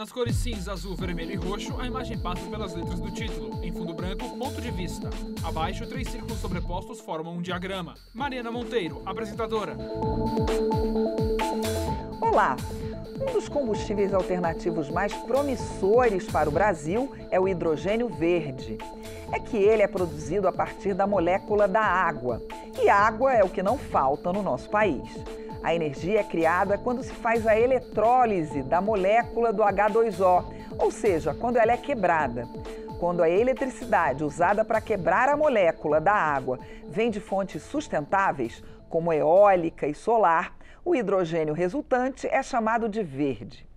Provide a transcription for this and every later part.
Nas cores cinza, azul, vermelho e roxo, a imagem passa pelas letras do título. Em fundo branco, ponto de vista. Abaixo, 3 círculos sobrepostos formam um diagrama. Mariana Monteiro, apresentadora. Olá! Um dos combustíveis alternativos mais promissores para o Brasil é o hidrogênio verde. É que ele é produzido a partir da molécula da água. E água é o que não falta no nosso país. A energia é criada quando se faz a eletrólise da molécula do H2O, ou seja, quando ela é quebrada. Quando a eletricidade usada para quebrar a molécula da água vem de fontes sustentáveis, como eólica e solar, o hidrogênio resultante é chamado de verde.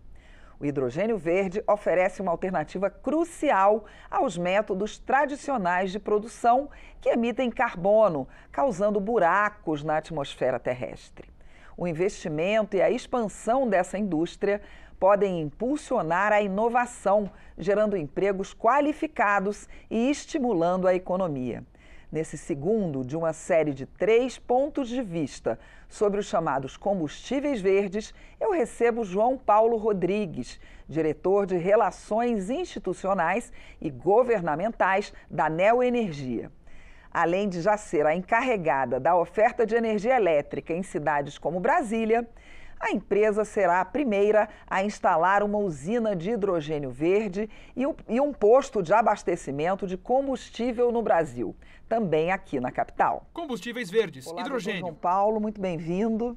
O hidrogênio verde oferece uma alternativa crucial aos métodos tradicionais de produção que emitem carbono, causando buracos na atmosfera terrestre. O investimento e a expansão dessa indústria podem impulsionar a inovação, gerando empregos qualificados e estimulando a economia. Nesse segundo de uma série de 3 pontos de vista sobre os chamados combustíveis verdes, eu recebo João Paulo Rodrigues, diretor de Relações Institucionais e Governamentais da Neoenergia. Além de já ser a encarregada da oferta de energia elétrica em cidades como Brasília, a empresa será a primeira a instalar uma usina de hidrogênio verde e um posto de abastecimento de combustível no Brasil, também aqui na capital. Combustíveis verdes, Olá, hidrogênio. João Paulo, muito bem-vindo.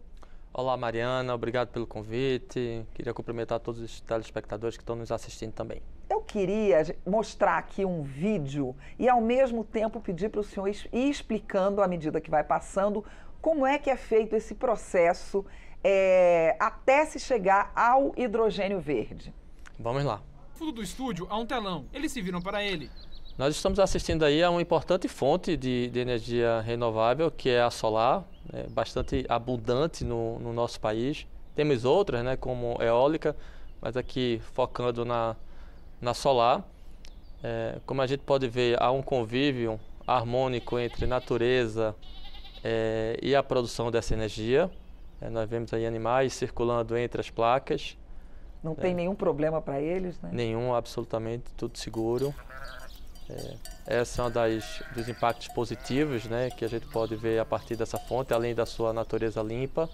Olá, Mariana, obrigado pelo convite. Queria cumprimentar todos os telespectadores que estão nos assistindo também. Eu queria mostrar aqui um vídeo e, ao mesmo tempo, pedir para o senhor ir explicando, à medida que vai passando, como é que é feito esse processo até se chegar ao hidrogênio verde. Vamos lá. No fundo do estúdio há um telão. Eles se viram para ele. Nós estamos assistindo aí a uma importante fonte de energia renovável, que é a solar, bastante abundante no nosso país. Temos outras, como eólica, mas aqui focando na solar. Como a gente pode ver, há um convívio harmônico entre natureza e a produção dessa energia. Nós vemos aí animais circulando entre as placas. Não tem nenhum problema para eles, né? Nenhum, absolutamente, tudo seguro. Esse é um dos impactos positivos, que a gente pode ver a partir dessa fonte, além da sua natureza limpa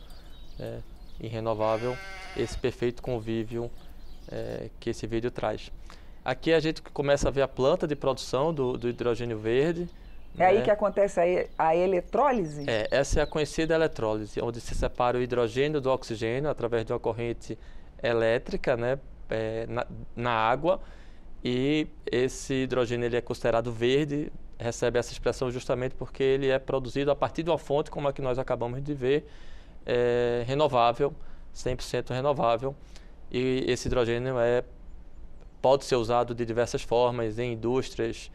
e renovável, esse perfeito convívio que esse vídeo traz. Aqui a gente começa a ver a planta de produção do hidrogênio verde. É aí que acontece a eletrólise? Essa é a conhecida eletrólise, onde se separa o hidrogênio do oxigênio através de uma corrente elétrica na água, e esse hidrogênio ele é considerado verde, recebe essa expressão justamente porque ele é produzido a partir de uma fonte como a que nós acabamos de ver, renovável, 100% renovável, e esse hidrogênio pode ser usado de diversas formas em indústrias,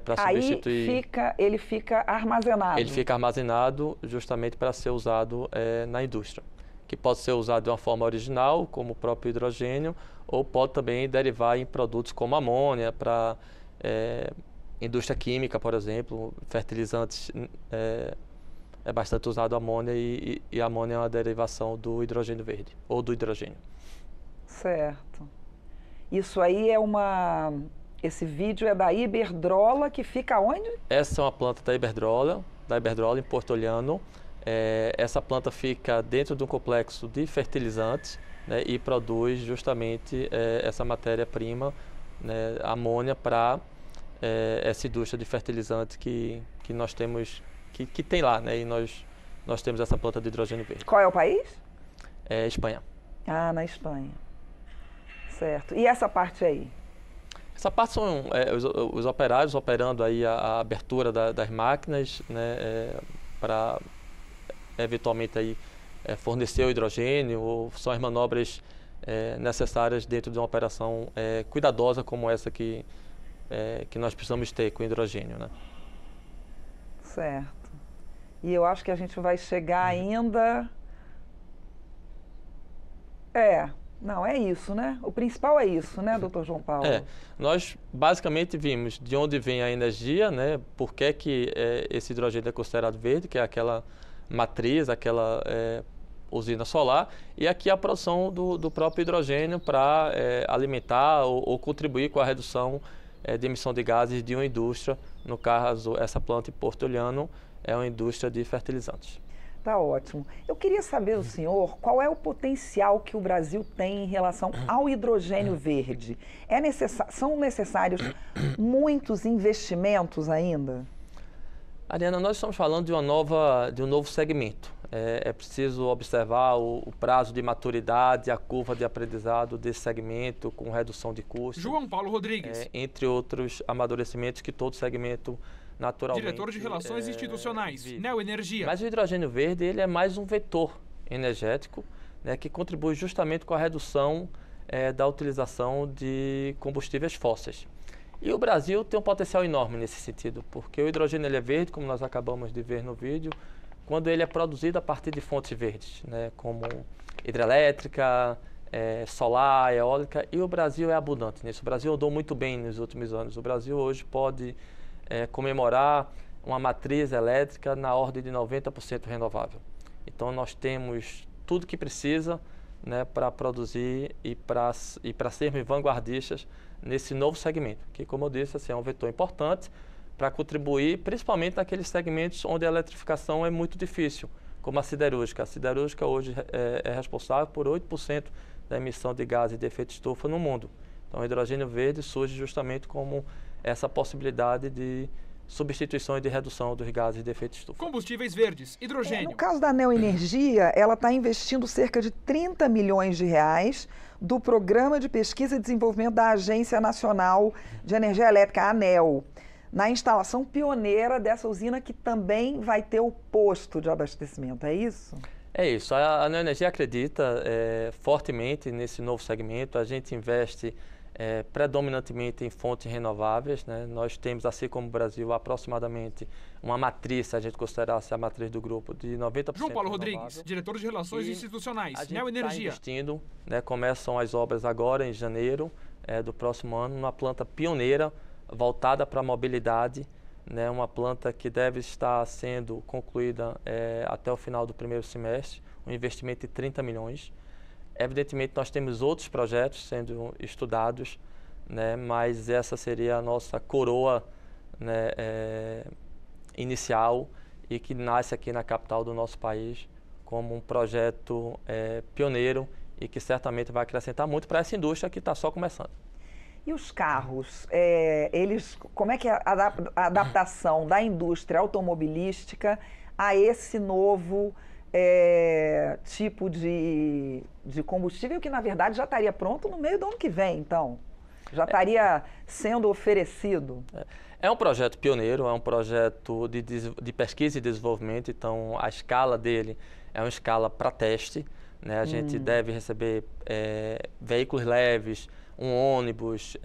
para substituir. Ele fica armazenado. Ele fica armazenado justamente para ser usado na indústria, que pode ser usado de uma forma original, como o próprio hidrogênio, ou pode também derivar em produtos como amônia, para indústria química, por exemplo, fertilizantes, é bastante usado amônia, e a amônia é uma derivação do hidrogênio verde, ou do hidrogênio. Certo. Isso aí Esse vídeo é da Iberdrola, que fica onde? Essa é uma planta da Iberdrola em Porto Olhano. Essa planta fica dentro de um complexo de fertilizantes, e produz justamente essa matéria-prima, amônia, para essa indústria de fertilizante que nós temos, que tem lá, e nós temos essa planta de hidrogênio verde. Qual é o país? Espanha. Ah, na Espanha. Certo. E essa parte aí? Essa parte são os operários operando aí a abertura das máquinas, para eventualmente aí, fornecer o hidrogênio, ou são as manobras necessárias dentro de uma operação cuidadosa como essa que nós precisamos ter com hidrogênio. Certo. E eu acho que a gente vai chegar ainda... Não, é isso, né? O principal é isso, né, doutor João Paulo? Nós basicamente vimos de onde vem a energia, por que esse hidrogênio é considerado verde, que é aquela matriz, usina solar, e aqui a produção do próprio hidrogênio para alimentar ou contribuir com a redução de emissão de gases de uma indústria. No caso, essa planta em Porto Olhano é uma indústria de fertilizantes. Tá ótimo. Eu queria saber do senhor qual é o potencial que o Brasil tem em relação ao hidrogênio verde. São necessários muitos investimentos ainda? Ariana, nós estamos falando de um novo segmento. É preciso observar o prazo de maturidade, a curva de aprendizado desse segmento, com redução de custos. João Paulo Rodrigues. Entre outros amadurecimentos que todo segmento naturalmente... Diretor de Relações Institucionais, Neoenergia. Mas o hidrogênio verde ele é mais um vetor energético, né, que contribui justamente com a redução da utilização de combustíveis fósseis. E o Brasil tem um potencial enorme nesse sentido, porque o hidrogênio ele é verde, como nós acabamos de ver no vídeo, quando ele é produzido a partir de fontes verdes, né, como hidrelétrica, solar, eólica, e o Brasil é abundante nisso. O Brasil andou muito bem nos últimos anos. O Brasil hoje pode comemorar uma matriz elétrica na ordem de 90% renovável. Então nós temos tudo que precisa, né, para produzir e para sermos vanguardistas nesse novo segmento, que, como eu disse, assim, é um vetor importante para contribuir, principalmente naqueles segmentos onde a eletrificação é muito difícil, como a siderúrgica. A siderúrgica hoje é responsável por 8% da emissão de gases de efeito estufa no mundo. Então o hidrogênio verde surge justamente como essa possibilidade de substituição e de redução dos gases de efeito estufa. Combustíveis verdes, hidrogênio. No caso da Neoenergia, ela está investindo cerca de 30 milhões de reais do Programa de Pesquisa e Desenvolvimento da Agência Nacional de Energia Elétrica, a ANEEL, na instalação pioneira dessa usina que também vai ter o posto de abastecimento, é isso? É isso. A Neoenergia acredita fortemente nesse novo segmento. A gente investe predominantemente em fontes renováveis, né? Nós temos, assim como o Brasil, aproximadamente uma matriz, se a gente considerasse a matriz do grupo, de 90% João Paulo renovável. Rodrigues, diretor de Relações Institucionais, A gente Neoenergia. está investindo, né? Começam as obras agora em janeiro do próximo ano, numa planta pioneira voltada para a mobilidade, né? Uma planta que deve estar sendo concluída até o final do primeiro semestre, um investimento de 30 milhões. Evidentemente, nós temos outros projetos sendo estudados, né, mas essa seria a nossa coroa, né, inicial e que nasce aqui na capital do nosso país como um projeto pioneiro e que certamente vai acrescentar muito para essa indústria que está só começando. E os carros, como é que é a adaptação da indústria automobilística a esse novo tipo de combustível que, na verdade, já estaria pronto no meio do ano que vem, então? Já estaria sendo oferecido? É um projeto pioneiro, é um projeto de pesquisa e desenvolvimento, então a escala dele é uma escala para teste, né? A gente deve receber veículos leves, um ônibus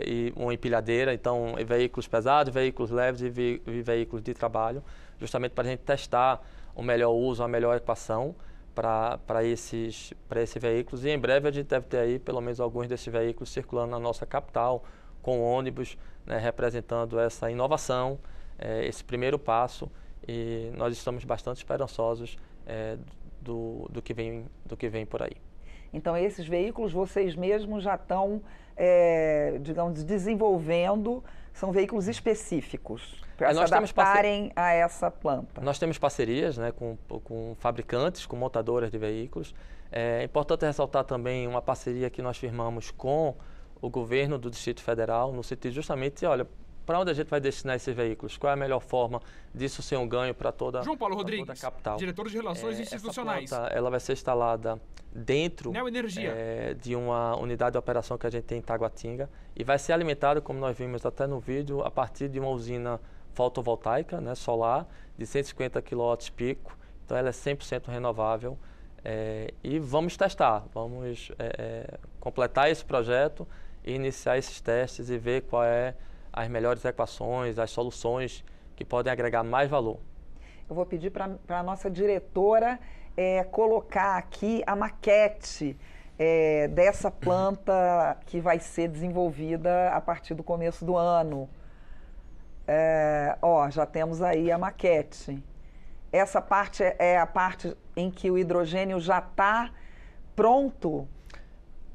e uma empilhadeira, então veículos pesados, veículos leves e veículos de trabalho, justamente para a gente testar o melhor uso, a melhor equação para esses veículos. E em breve a gente deve ter aí pelo menos alguns desses veículos circulando na nossa capital, com ônibus, né, representando essa inovação, esse primeiro passo. E nós estamos bastante esperançosos do que vem por aí. Então, esses veículos vocês mesmos já estão, digamos, desenvolvendo, são veículos específicos para se adaptarem a essa planta. Nós temos parcerias, né, com fabricantes, com montadoras de veículos. É importante ressaltar também uma parceria que nós firmamos com o governo do Distrito Federal, no sentido justamente, olha, para onde a gente vai destinar esses veículos? Qual é a melhor forma disso ser um ganho para toda João Paulo Rodrigues, toda a capital? Diretor de Relações Institucionais. Essa planta, ela vai ser instalada dentro de uma unidade de operação que a gente tem em Taguatinga e vai ser alimentada, como nós vimos até no vídeo, a partir de uma usina fotovoltaica, né, solar, de 150 kW pico. Então ela é 100% renovável e vamos testar, vamos completar esse projeto e iniciar esses testes e ver qual é as melhores equações, as soluções que podem agregar mais valor. Eu vou pedir para a nossa diretora colocar aqui a maquete dessa planta que vai ser desenvolvida a partir do começo do ano. Já temos aí a maquete. essa parte é a parte em que o hidrogênio já está pronto?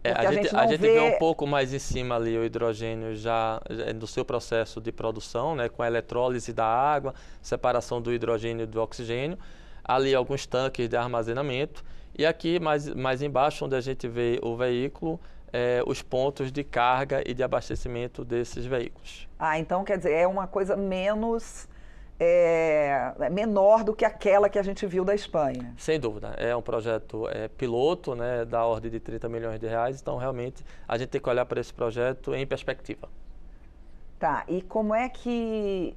A gente vê um pouco mais em cima ali o hidrogênio já no seu processo de produção, né, com a eletrólise da água, separação do hidrogênio do oxigênio, ali alguns tanques de armazenamento, e aqui mais embaixo, onde a gente vê o veículo, os pontos de carga e de abastecimento desses veículos. Então quer dizer, é uma coisa menor do que aquela que a gente viu da Espanha. Sem dúvida, é um projeto piloto, né, da ordem de 30 milhões de reais, então realmente a gente tem que olhar para esse projeto em perspectiva. Tá, e como é que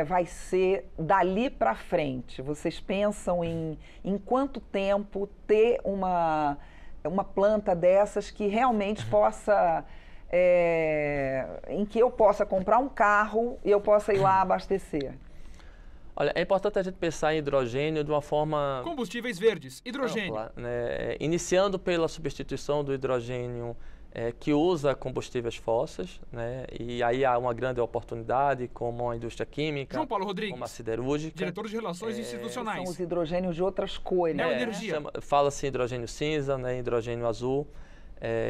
vai ser dali para frente? Vocês pensam em quanto tempo ter uma planta dessas que realmente possa, em que eu possa comprar um carro e eu possa ir lá abastecer? Olha, é importante a gente pensar em hidrogênio de uma forma... Combustíveis verdes, hidrogênio. ampla, né? Iniciando pela substituição do hidrogênio que usa combustíveis fósseis, né? E aí há uma grande oportunidade, como a indústria química, João Paulo Rodrigues, como a siderúrgica. Diretor de Relações Institucionais. São os hidrogênios de outras cores. Neoenergia. Fala-se em hidrogênio cinza, né? Hidrogênio azul.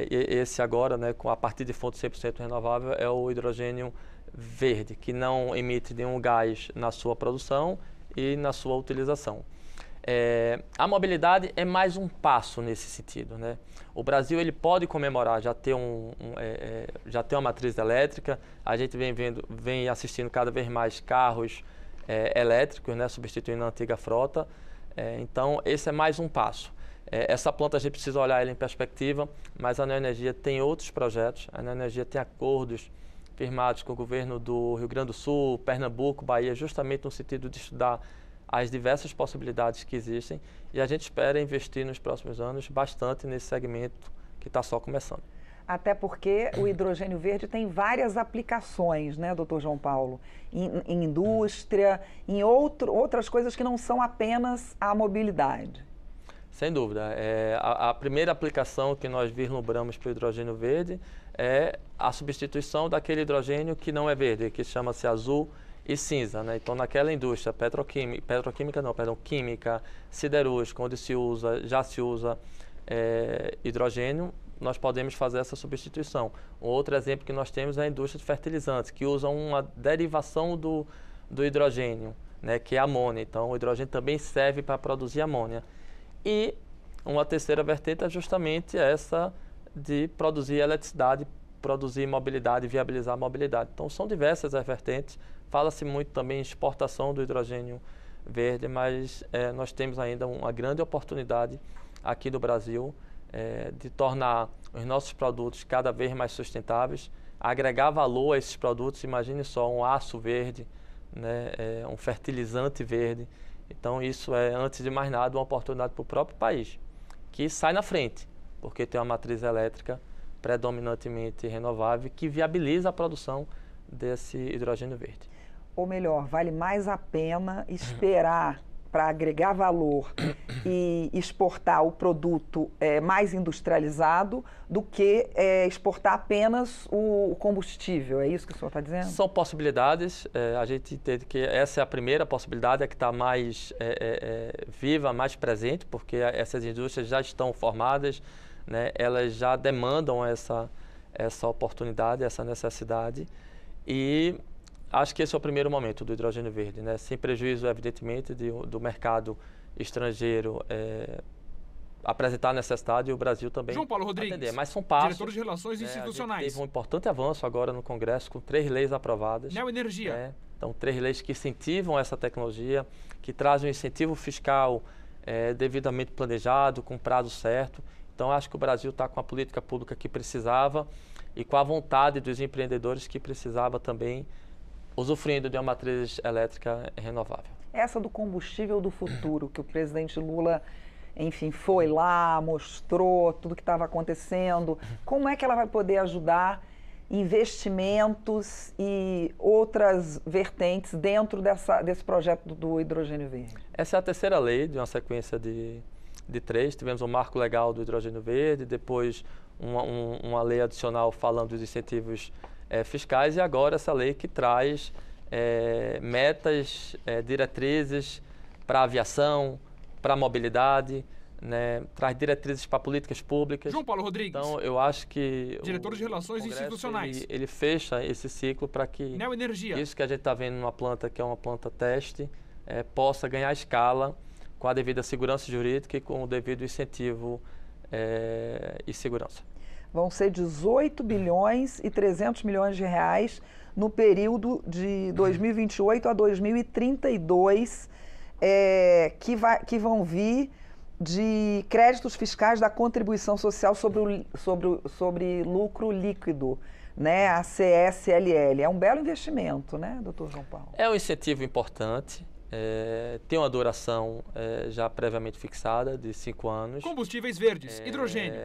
Esse agora, né, a partir de fonte 100% renovável, é o hidrogênio verde, que não emite nenhum gás na sua produção e na sua utilização. A mobilidade é mais um passo nesse sentido, né? O Brasil ele pode comemorar, já ter uma matriz elétrica, a gente vem assistindo cada vez mais carros elétricos, né, substituindo a antiga frota, então esse é mais um passo. Essa planta a gente precisa olhar ela em perspectiva, mas a Neoenergia tem outros projetos, a Neoenergia tem acordos firmados com o governo do Rio Grande do Sul, Pernambuco, Bahia, justamente no sentido de estudar as diversas possibilidades que existem, e a gente espera investir nos próximos anos bastante nesse segmento que está só começando. Até porque o hidrogênio verde tem várias aplicações, né, doutor João Paulo? Em indústria, em outras coisas que não são apenas a mobilidade. Sem dúvida. A primeira aplicação que nós vislumbramos para o hidrogênio verde é a substituição daquele hidrogênio que não é verde, que chama-se azul e cinza, né? Então, naquela indústria química, siderúrgica, onde já se usa hidrogênio, nós podemos fazer essa substituição. Um outro exemplo que nós temos é a indústria de fertilizantes, que usa uma derivação do hidrogênio, né, que é a amônia. Então, o hidrogênio também serve para produzir amônia. E uma terceira vertente é justamente essa de produzir eletricidade, produzir mobilidade, viabilizar a mobilidade. Então, são diversas as vertentes. Fala-se muito também em exportação do hidrogênio verde, mas nós temos ainda uma grande oportunidade aqui no Brasil de tornar os nossos produtos cada vez mais sustentáveis, agregar valor a esses produtos. Imagine só um aço verde, né, um fertilizante verde. Então, isso é, antes de mais nada, uma oportunidade para o próprio país, que sai na frente, porque tem uma matriz elétrica predominantemente renovável que viabiliza a produção desse hidrogênio verde. Ou melhor, vale mais a pena esperar para agregar valor e exportar o produto mais industrializado do que exportar apenas o combustível. É isso que o senhor está dizendo? São possibilidades. A gente entende que essa é a primeira possibilidade, que está mais viva, mais presente, porque essas indústrias já estão formadas, né? Elas já demandam essa oportunidade, essa necessidade. E acho que esse é o primeiro momento do hidrogênio verde, né? Sem prejuízo, evidentemente, do mercado estrangeiro apresentar a necessidade e o Brasil também João Paulo Rodrigues, atender. Mas são passos. Diretor de Relações Institucionais. Teve um importante avanço agora no Congresso, com 3 leis aprovadas. Neoenergia. Então, 3 leis que incentivam essa tecnologia, que trazem um incentivo fiscal devidamente planejado, com prazo certo. Então, acho que o Brasil está com a política pública que precisava e com a vontade dos empreendedores que precisava também, usufruindo de uma matriz elétrica renovável. Essa do combustível do futuro, que o presidente Lula, enfim, foi lá, mostrou tudo que estava acontecendo, como é que ela vai poder ajudar investimentos e outras vertentes dentro desse projeto do hidrogênio verde? Essa é a terceira lei de uma sequência de 3. Tivemos um marco legal do hidrogênio verde, depois uma lei adicional falando dos incentivos fiscais, e agora essa lei que traz metas, diretrizes para a aviação, para a mobilidade, né, traz diretrizes para políticas públicas. João Paulo Rodrigues. Então, eu acho que diretor de Relações Institucionais. Ele fecha esse ciclo para que Neoenergia. Isso que a gente está vendo numa planta que é uma planta teste, possa ganhar escala com a devida segurança jurídica e com o devido incentivo e segurança. Vão ser 18 bilhões e 300 milhões de reais no período de 2028 a 2032, que vão vir de créditos fiscais da contribuição social sobre lucro líquido, né, a CSLL. É um belo investimento, né, doutor João Paulo? É um incentivo importante, tem uma duração já previamente fixada de 5 anos. Combustíveis verdes, hidrogênio.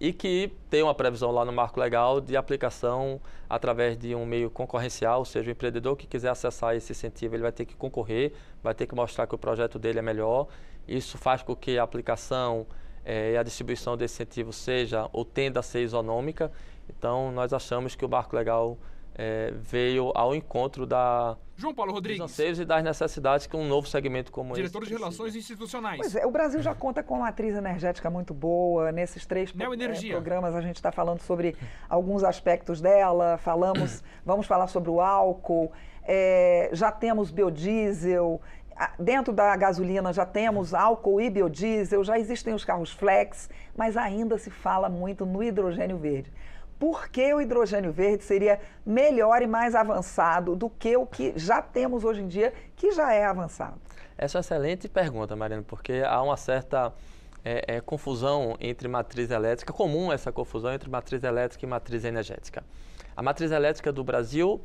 E que tem uma previsão lá no marco legal de aplicação através de um meio concorrencial, ou seja, o empreendedor que quiser acessar esse incentivo, ele vai ter que concorrer, vai ter que mostrar que o projeto dele é melhor. Isso faz com que a aplicação e a distribuição desse incentivo seja ou tenda a ser isonômica. Então, nós achamos que o marco legal veio ao encontro João Paulo Rodrigues. dos anseios e das necessidades que um novo segmento como esse diretor de Relações Institucionais. Pois é, o Brasil já conta com uma matriz energética muito boa. Nesses 3 programas a gente está falando sobre alguns aspectos dela. Vamos falar sobre o álcool. Já temos biodiesel. Dentro da gasolina já temos álcool e biodiesel. Já existem os carros flex, mas ainda se fala muito no hidrogênio verde. Por que o hidrogênio verde seria melhor e mais avançado do que o que já temos hoje em dia, que já é avançado? Essa é uma excelente pergunta, Mariana, porque há uma certa confusão entre matriz elétrica, comum essa confusão entre matriz elétrica e matriz energética. A matriz elétrica do Brasil,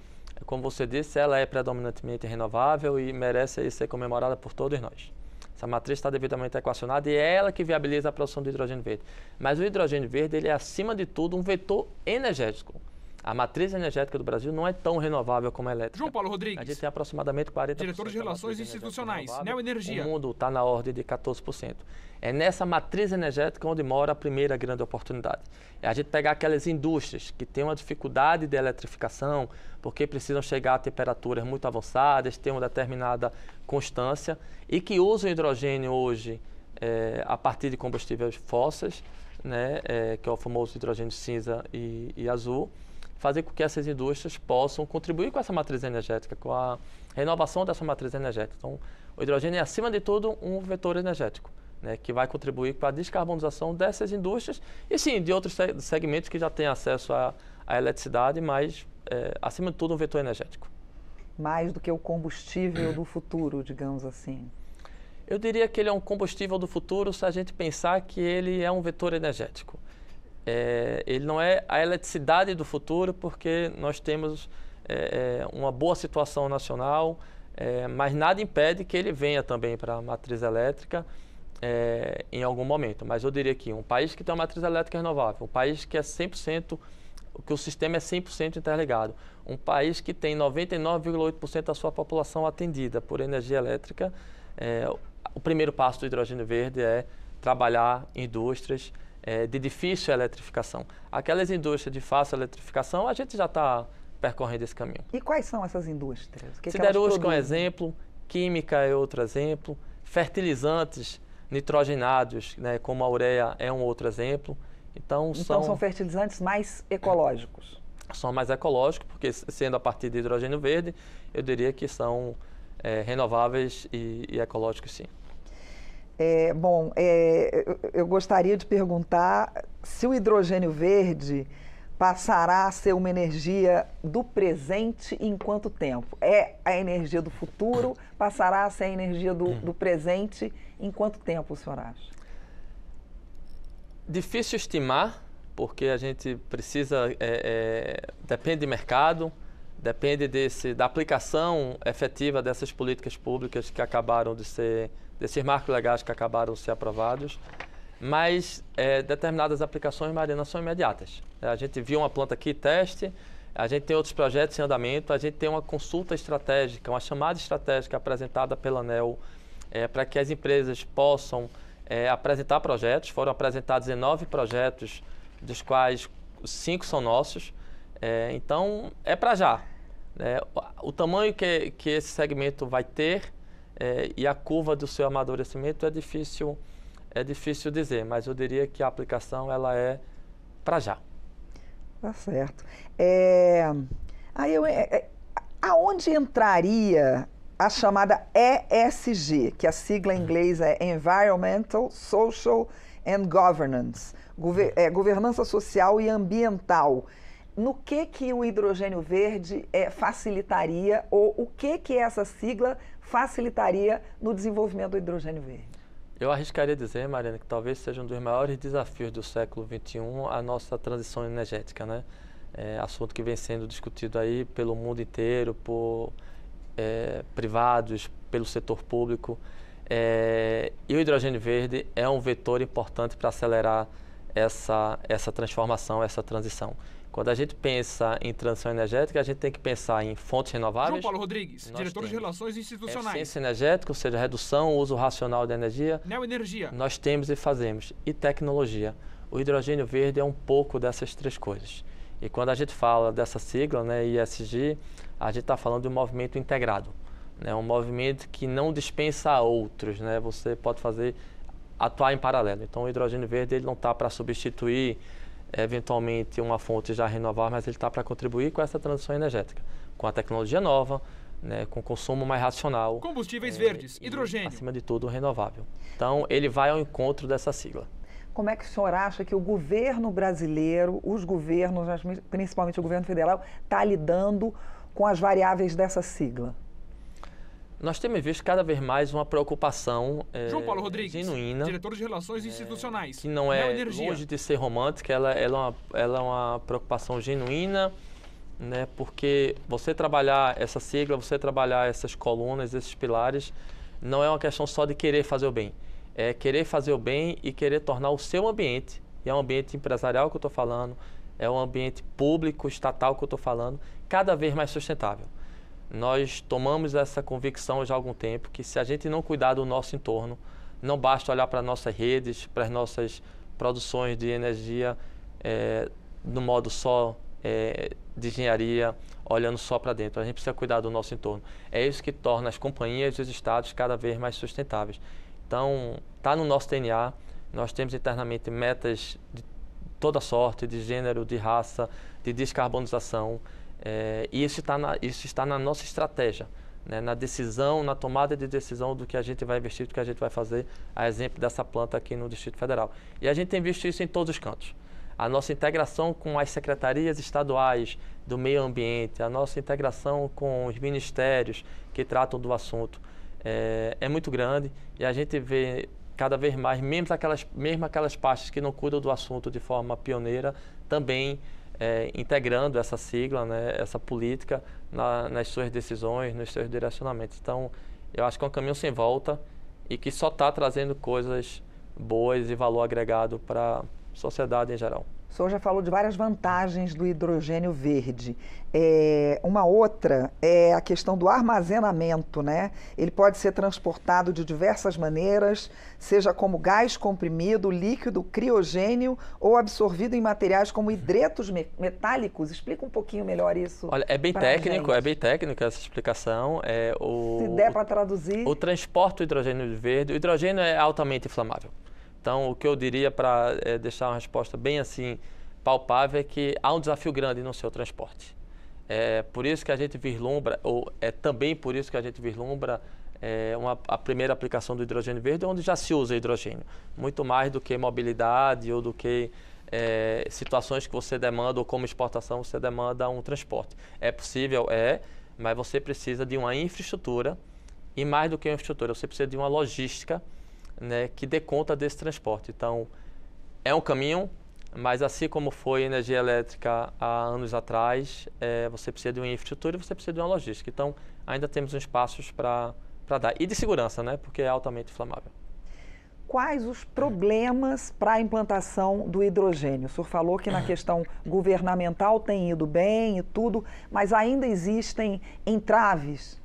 como você disse, ela é predominantemente renovável e merece aí ser comemorada por todos nós. Essa matriz está devidamente equacionada e é ela que viabiliza a produção do hidrogênio verde. Mas o hidrogênio verde, ele é, acima de tudo, um vetor energético. A matriz energética do Brasil não é tão renovável como a elétrica. João Paulo Rodrigues. A gente tem aproximadamente 40%. Diretor de Relações Institucionais, Neoenergia. O mundo está na ordem de 14%. É nessa matriz energética onde mora a primeira grande oportunidade. É a gente pegar aquelas indústrias que têm uma dificuldade de eletrificação, porque precisam chegar a temperaturas muito avançadas, têm uma determinada constância, e que usam hidrogênio hoje a partir de combustíveis fósseis, né, que é o famoso hidrogênio cinza e azul, fazer com que essas indústrias possam contribuir com essa matriz energética, com a renovação dessa matriz energética. Então, o hidrogênio é, acima de tudo, um vetor energético, né, que vai contribuir para a descarbonização dessas indústrias e, sim, de outros segmentos que já têm acesso à eletricidade, mas, acima de tudo, um vetor energético. Mais do que o combustível do futuro, digamos assim. Eu diria que ele é um combustível do futuro se a gente pensar que ele é um vetor energético. Ele não é a eletricidade do futuro, porque nós temos uma boa situação nacional, mas nada impede que ele venha também para a matriz elétrica em algum momento. Mas eu diria que um país que tem uma matriz elétrica renovável, um país que é 100%, que o sistema é 100% interligado, um país que tem 99,8% da sua população atendida por energia elétrica, o primeiro passo do hidrogênio verde é trabalhar em indústrias de difícil eletrificação. Aquelas indústrias de fácil eletrificação, a gente já está percorrendo esse caminho. E quais são essas indústrias? Siderúrgica é um exemplo, química é outro exemplo, fertilizantes nitrogenados, né, como a ureia, é um outro exemplo. Então são fertilizantes mais ecológicos? São mais ecológicos, porque sendo a partir de hidrogênio verde, eu diria que são renováveis e ecológicos, sim. Eu gostaria de perguntar se o hidrogênio verde passará a ser uma energia do presente em quanto tempo? É a energia do futuro? Passará a ser a energia do presente em quanto tempo, o senhor acha? Difícil estimar, porque a gente precisa, depende de mercado, depende da aplicação efetiva dessas políticas públicas que acabaram de ser, desses marcos legais que acabaram de ser aprovados, mas determinadas aplicações, Mariana, são imediatas. A gente viu uma planta aqui, teste, a gente tem outros projetos em andamento, a gente tem uma consulta estratégica, uma chamada estratégica apresentada pela ANEEL para que as empresas possam apresentar projetos. Foram apresentados 19 projetos, dos quais 5 são nossos. Então, é para já. O tamanho que esse segmento vai ter e a curva do seu amadurecimento é difícil dizer, mas eu diria que a aplicação ela é para já. Tá certo. Aonde entraria a chamada ESG, que a sigla em inglês é Environmental, Social and Governance, governança social e ambiental? No que o hidrogênio verde facilitaria, ou o que essa sigla facilitaria no desenvolvimento do hidrogênio verde? Eu arriscaria dizer, Mariana, que talvez seja um dos maiores desafios do século XXI a nossa transição energética, né? Assunto que vem sendo discutido aí pelo mundo inteiro, por privados, pelo setor público. E o hidrogênio verde é um vetor importante para acelerar essa transformação, essa transição. Quando a gente pensa em transição energética, a gente tem que pensar em fontes renováveis. João Paulo Rodrigues, diretor de Relações Institucionais. Eficiência energética, ou seja, redução, uso racional da energia. Neoenergia. Nós temos e fazemos. E tecnologia. O hidrogênio verde é um pouco dessas três coisas. E quando a gente fala dessa sigla, né, ESG, a gente está falando de um movimento integrado. Né, um movimento que não dispensa a outros. Né, você pode atuar em paralelo. Então, o hidrogênio verde ele não está para substituir eventualmente uma fonte já renovável, mas ele está para contribuir com essa transição energética, com a tecnologia nova, né, com consumo mais racional. Combustíveis verdes, hidrogênio. Acima de tudo, renovável. Então, ele vai ao encontro dessa sigla. Como é que o senhor acha que o governo brasileiro, os governos, principalmente o governo federal, está lidando com as variáveis dessa sigla? Nós temos visto cada vez mais uma preocupação João Paulo Rodrigues, genuína, diretor de Relações Institucionais, que não é longe de ser romântica, ela é uma preocupação genuína, né, porque você trabalhar essa sigla, você trabalhar essas colunas, esses pilares, não é uma questão só de querer fazer o bem, é querer fazer o bem e querer tornar o seu ambiente, e é um ambiente empresarial que eu estou falando, é um ambiente público, estatal que eu estou falando, cada vez mais sustentável. Nós tomamos essa convicção já há algum tempo que se a gente não cuidar do nosso entorno, não basta olhar para nossas redes, para as nossas produções de energia no modo só de engenharia, olhando só para dentro. A gente precisa cuidar do nosso entorno. É isso que torna as companhias e os estados cada vez mais sustentáveis. Então, está no nosso DNA, nós temos internamente metas de toda sorte, de gênero, de raça, de descarbonização, e isso está na nossa estratégia, né? Na decisão, na tomada de decisão do que a gente vai investir, do que a gente vai fazer, a exemplo dessa planta aqui no Distrito Federal. E a gente tem visto isso em todos os cantos. A nossa integração com as secretarias estaduais do meio ambiente, a nossa integração com os ministérios que tratam do assunto é muito grande, e a gente vê cada vez mais, mesmo aquelas pastas que não cuidam do assunto de forma pioneira, também integrando essa sigla, né, essa política nas suas decisões, nos seus direcionamentos. Então, eu acho que é um caminho sem volta e que só está trazendo coisas boas e valor agregado para a sociedade em geral. O senhor já falou de várias vantagens do hidrogênio verde. Uma outra é a questão do armazenamento, né? Ele pode ser transportado de diversas maneiras, seja como gás comprimido, líquido, criogênio ou absorvido em materiais como hidretos metálicos. Explica um pouquinho melhor isso. Olha, é bem técnico essa explicação. Se der para traduzir. O transporte do hidrogênio verde, o hidrogênio é altamente inflamável. Então, o que eu diria para deixar uma resposta bem assim palpável é que há um desafio grande no seu transporte. É por isso que a gente vislumbra, ou é também por isso que a gente vislumbra a primeira aplicação do hidrogênio verde, onde já se usa hidrogênio. Muito mais do que mobilidade ou do que situações que você demanda, ou como exportação você demanda um transporte. É possível, mas você precisa de uma infraestrutura, e mais do que uma infraestrutura, você precisa de uma logística, né, que dê conta desse transporte. Então, é um caminho, mas assim como foi a energia elétrica há anos atrás, você precisa de uma infraestrutura e você precisa de uma logística. Então, ainda temos uns passos para dar. E de segurança, né, porque é altamente inflamável. Quais os problemas para a implantação do hidrogênio? O senhor falou que na questão governamental tem ido bem e tudo, mas ainda existem entraves?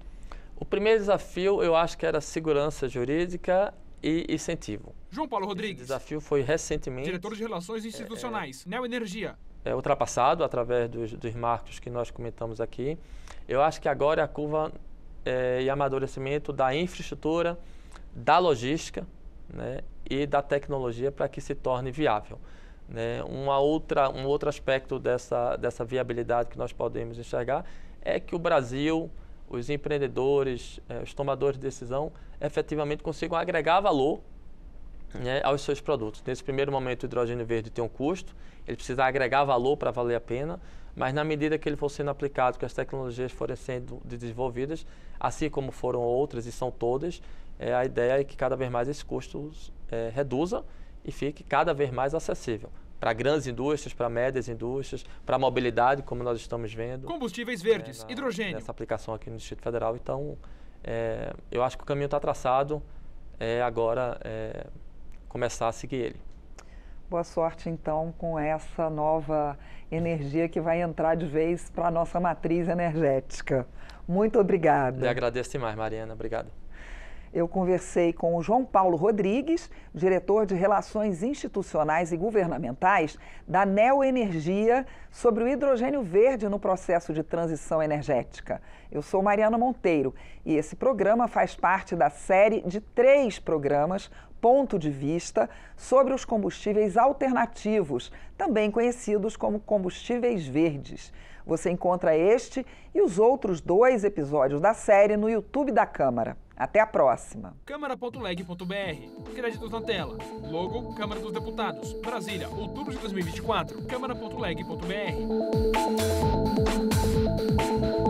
O primeiro desafio, eu acho que era segurança jurídica e incentivo. João Paulo Rodrigues, esse desafio foi recentemente, diretor de Relações Institucionais, Neoenergia. Ultrapassado através dos marcos que nós comentamos aqui. Eu acho que agora a curva e amadurecimento da infraestrutura, da logística, né, e da tecnologia para que se torne viável. Né? Um outro aspecto dessa viabilidade que nós podemos enxergar é que o Brasil, os empreendedores, os tomadores de decisão, efetivamente consigam agregar valor, né, aos seus produtos. Nesse primeiro momento, o hidrogênio verde tem um custo, ele precisa agregar valor para valer a pena, mas na medida que ele for sendo aplicado, que as tecnologias forem sendo desenvolvidas, assim como foram outras e são todas, a ideia é que cada vez mais esses custos reduza e fique cada vez mais acessível para grandes indústrias, para médias indústrias, para a mobilidade, como nós estamos vendo. Combustíveis verdes, hidrogênio. Nessa aplicação aqui no Distrito Federal. Então, eu acho que o caminho está traçado, agora começar a seguir ele. Boa sorte, então, com essa nova energia que vai entrar de vez para a nossa matriz energética. Muito obrigada. Eu agradeço demais, Mariana. Obrigado. Eu conversei com o João Paulo Rodrigues, diretor de Relações Institucionais e Governamentais da Neoenergia, sobre o hidrogênio verde no processo de transição energética. Eu sou Mariana Monteiro e esse programa faz parte da série de 3 programas Ponto de Vista sobre os combustíveis alternativos, também conhecidos como combustíveis verdes. Você encontra este e os outros 2 episódios da série no YouTube da Câmara. Até a próxima. Câmara.leg.br. Créditos na tela. Logo, Câmara dos Deputados. Brasília, outubro de 2024. Câmara.leg.br.